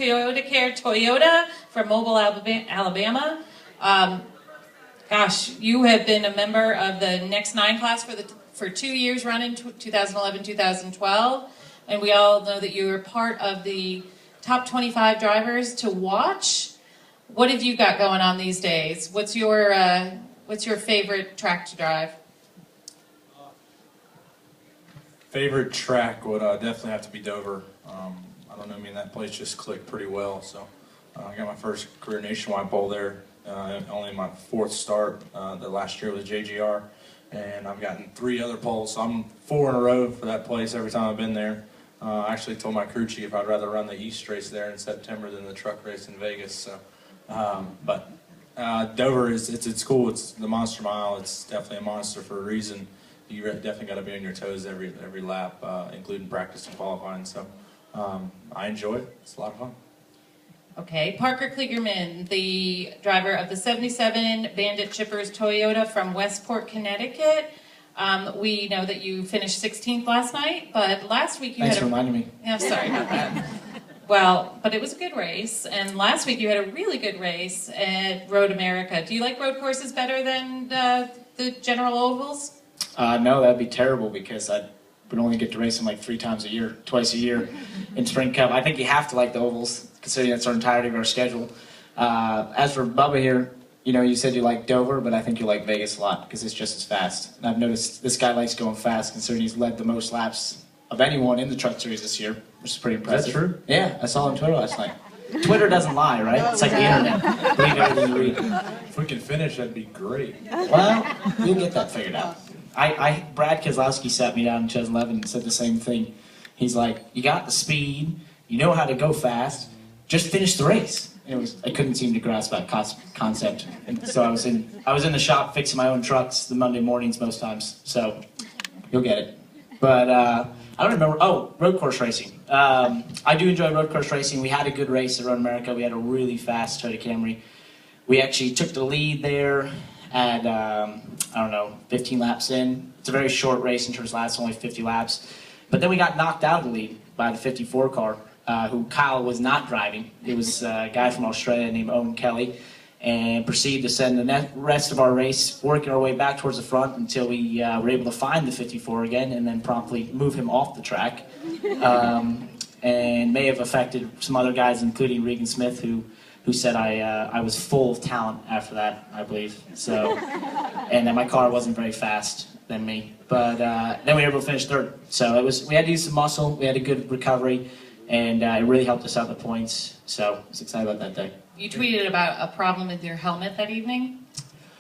Toyota Care Toyota from Mobile, Alabama. Gosh, you have been a member of the Next 9 class for 2 years running, 2011, 2012. And we all know that you are part of the top 25 drivers to watch. What have you got going on these days? What's your favorite track to drive? Favorite track would definitely have to be Dover. I don't know, that place just clicked pretty well. So I got my first career nationwide pole there. Only my 4th start. The last year was JGR, and I've gotten 3 other poles. So I'm 4 in a row for that place every time I've been there. I actually told my crew chief I'd rather run the East race there in September than the truck race in Vegas. So, but Dover it's cool. It's the Monster Mile. It's definitely a monster for a reason. You definitely got to be on your toes every lap, including practice and qualifying. So I enjoy it. It's a lot of fun. Okay, Parker Kligerman, the driver of the 77 Bandit Chippers Toyota from Westport, Connecticut. We know that you finished 16th last night, but last week you Thanks for reminding me. Yeah, sorry about that. Well, but it was a good race, and last week you had a really good race at Road America. Do you like road courses better than the general ovals? No, that'd be terrible because I would only get to race them like twice a year in Spring Cup. I think you have to like the ovals, considering that's our entirety of our schedule. As for Bubba here, you said you like Dover, but I think you like Vegas a lot because it's just as fast. And I've noticed this guy likes going fast, considering he's led the most laps of anyone in the Truck Series this year, which is pretty impressive. Is that true? Yeah, I saw on Twitter last night. Twitter doesn't lie, right? It's like the internet. Believe everything you read. If we could finish, that'd be great. Well, you'll get that figured out. Brad Keselowski sat me down in 2011 and said the same thing. He's like, you got the speed, you know how to go fast, just finish the race. I couldn't seem to grasp that concept. And so I was in the shop fixing my own trucks the Monday mornings most times. So you'll get it. But I don't remember. Oh, road course racing. I do enjoy road course racing. We had a good race at Road America. We had a really fast Toyota Camry. We actually took the lead there at 15 laps in. It's a very short race in terms of laps, only 50 laps. But then we got knocked out of the lead by the 54 car, who Kyle was not driving. It was a guy from Australia named Owen Kelly, and proceeded to send the rest of our race, working our way back towards the front until we were able to find the 54 again, and then promptly move him off the track. And may have affected some other guys, including Regan Smith, who said I was full of talent after that, I believe. So, and then my car wasn't very fast than me. But then we were able to finish 3rd. So we had to use some muscle. We had a good recovery, and it really helped us out the points. So I was excited about that day. You tweeted about a problem with your helmet that evening?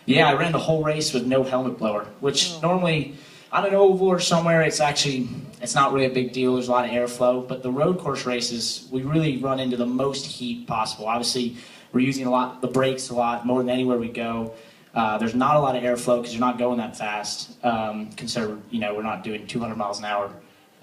Yeah, I ran the whole race with no helmet blower, which normally on an oval or somewhere it's not really a big deal. There's a lot of airflow, but the road course races, we really run into the most heat possible. Obviously, we're using the brakes a lot, more than anywhere we go. There's not a lot of airflow because you're not going that fast. Consider, we're not doing 200 miles an hour.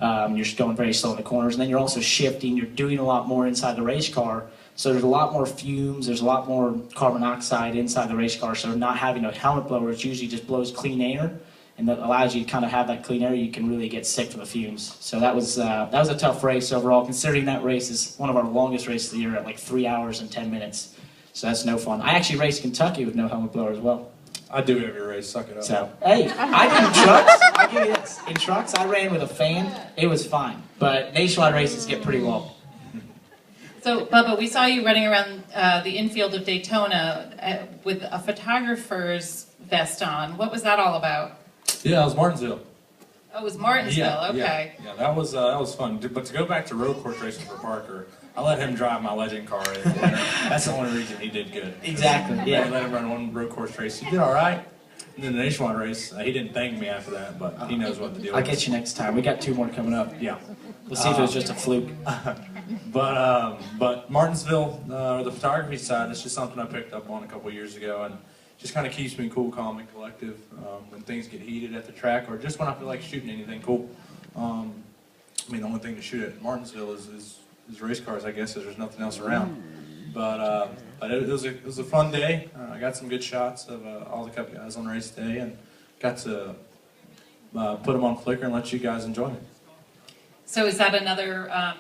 You're just going very slow in the corners, and then you're also shifting. You're doing a lot more inside the race car. So there's a lot more fumes, there's a lot more carbon dioxide inside the race car, so not having a helmet blower, it usually just blows clean air, and that allows you to kind of have that clean air. You can really get sick from the fumes. So that was a tough race overall, considering that race is one of our longest races of the year at like 3 hours and 10 minutes. So that's no fun. I actually raced Kentucky with no helmet blower as well. I do every race, suck it up. So, hey, I did in trucks, I give you this. In trucks, I ran with a fan, it was fine. But nationwide races get pretty long. So, Bubba, we saw you running around the infield of Daytona with a photographer's vest on. What was that all about? Yeah, it was Martinsville. Oh, it was Martinsville. Okay. Yeah, that was fun. But to go back to road course racing for Parker, I let him drive my Legend car in the winter. That's the only reason he did good. Exactly. Yeah. I let him run one road course race. He did all right. And then the nationwide race, he didn't thank me after that, but he knows what to do. I'll get you next time. We got 2 more coming up. Yeah. We'll see if it was just a fluke. But Martinsville, the photography side, it's just something I picked up on a couple years ago, and just kind of keeps me cool, calm, and collective when things get heated at the track, or just when I feel like shooting anything cool. The only thing to shoot at Martinsville is race cars, I guess, as there's nothing else around. But it was a fun day. I got some good shots of all the Cup guys on race day, and got to put them on Flickr and let you guys enjoy it. So is that another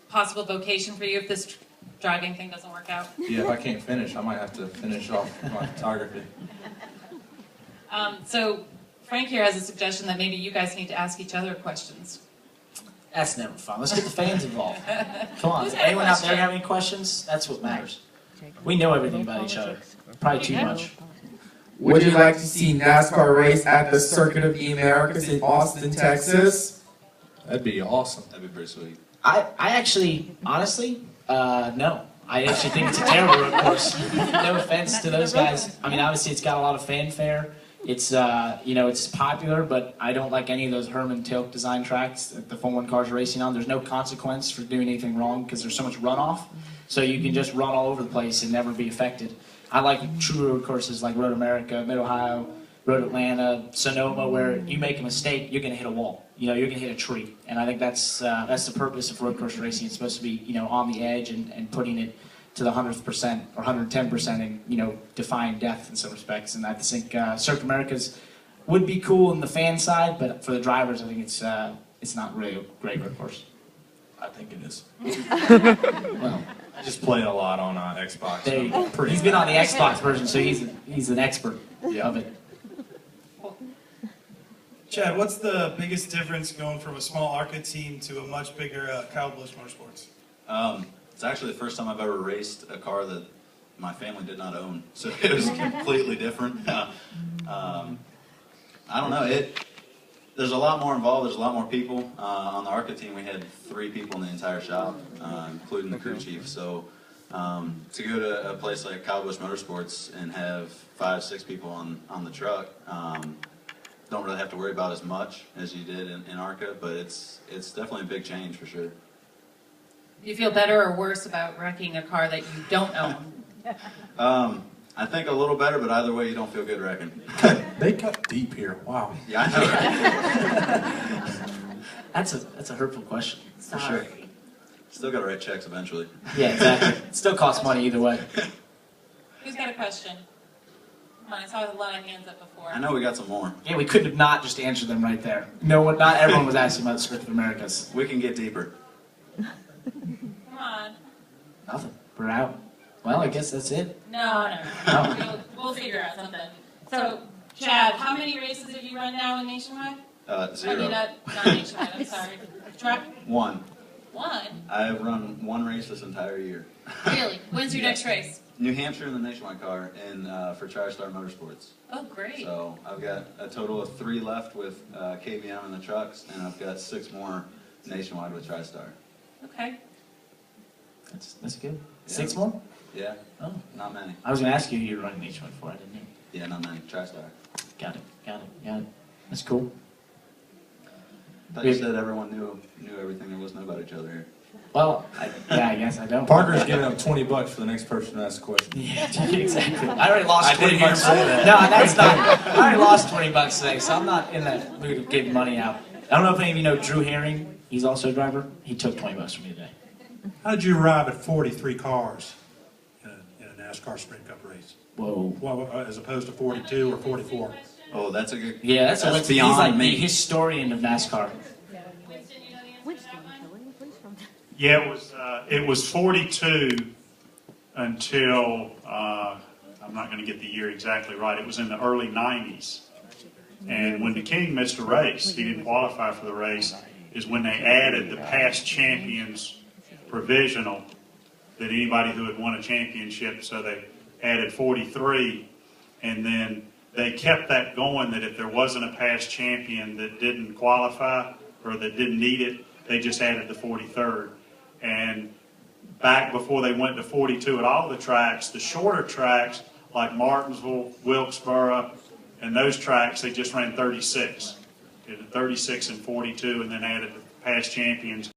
possible vocation for you if this driving thing doesn't work out? Yeah, if I can't finish, I might have to finish off my photography. So Frank here has a suggestion that maybe you guys need to ask each other questions. That's never fun. Let's get the fans involved. Come on. Who's Does got a anyone out there question? have any questions? That's what matters. We know everything about each other. Probably too much. Would you like to see NASCAR race at the Circuit of the Americas in Austin, Texas? That'd be awesome. That'd be pretty sweet. I actually, honestly, no. I actually think it's a terrible road course. No offense to those guys. I mean, obviously it's got a lot of fanfare. It's, it's popular, but I don't like any of those Herman Tilke design tracks that the Formula 1 cars are racing on. There's no consequence for doing anything wrong because there's so much runoff. So you can just run all over the place and never be affected. I like true road courses like Road America, Mid-Ohio, Road Atlanta, Sonoma, where you make a mistake, you're going to hit a wall. You're going to hit a tree. And I think that's the purpose of road course racing. It's supposed to be, on the edge and putting it to the 100% or 110% and, defying death in some respects. And I just think Circuit Americas would be cool in the fan side, but for the drivers, I think it's not really a great road course. I think it is. Well, I just play a lot on Xbox. there you so go. pretty He's been on the Xbox version, so he's an expert of it. Chad, what's the biggest difference going from a small ARCA team to a much bigger Kyle Busch Motorsports? It's actually the first time I've ever raced a car that my family did not own, so it was completely different. I don't know. There's a lot more involved. There's a lot more people. On the ARCA team, we had 3 people in the entire shop, including the crew chief. So to go to a place like Kyle Busch Motorsports and have 5, 6 people on the truck, don't really have to worry about as much as you did in ARCA, but it's definitely a big change for sure. Do you feel better or worse about wrecking a car that you don't own? I think a little better, but either way, you don't feel good wrecking. They cut deep here. Wow. Yeah, I know, right? That's a hurtful question, for sure. Still got to write checks eventually. Yeah, exactly. It still costs money either way. Who's got a question? Come on, I saw a lot of hands up before. I know we got some more. Yeah, we could have not just answered them right there. No, not everyone was asking about the Circuit of Americas. We can get deeper. Come on. Nothing. We're out. Well, I guess that's it. No. We'll figure out something. So, Chad, how many races have you run now in Nationwide? 0. I mean, not Nationwide, I'm sorry. Truck? 1. 1? I have run 1 race this entire year. Really? When's your next race? New Hampshire in the Nationwide car and for TriStar Motorsports. Oh, great. So I've got a total of 3 left with KBM and the trucks, and I've got 6 more Nationwide with TriStar. Okay. That's good. Yeah. 6 more? Yeah, Oh. not many. I was going to ask you who you were running each one for. I didn't know. Yeah, not many. TriStar. Got it. That's cool. Thought you said everyone knew everything there was to know about each other here. Well, I guess I don't. Parker's giving up $20 for the next person to ask a question. Yeah, exactly. I already lost I 20 didn't hear bucks. him say that. No, that's not. I already lost 20 bucks today, so I'm not in that mood of giving money out. I don't know if any of you know Drew Herring. He's also a driver. He took 20 bucks from me today. How did you arrive at 43 cars in a NASCAR Sprint Cup race? Whoa. Well, as opposed to 42 or 44? Oh, that's a good. Yeah, that's beyond he's like me. the historian of NASCAR. Yeah, it was 42 until I'm not going to get the year exactly right. It was in the early 90s, and when the King missed a race, he didn't qualify for the race. Is when they added the past champions provisional, that anybody who had won a championship. So they added 43, and then they kept that going. That if there wasn't a past champion that didn't qualify or that didn't need it, they just added the 43rd. And back before they went to 42 at all the tracks, the shorter tracks like Martinsville, Wilkesboro, and those tracks, they just ran 36. They did 36 and 42 and then added the past champions.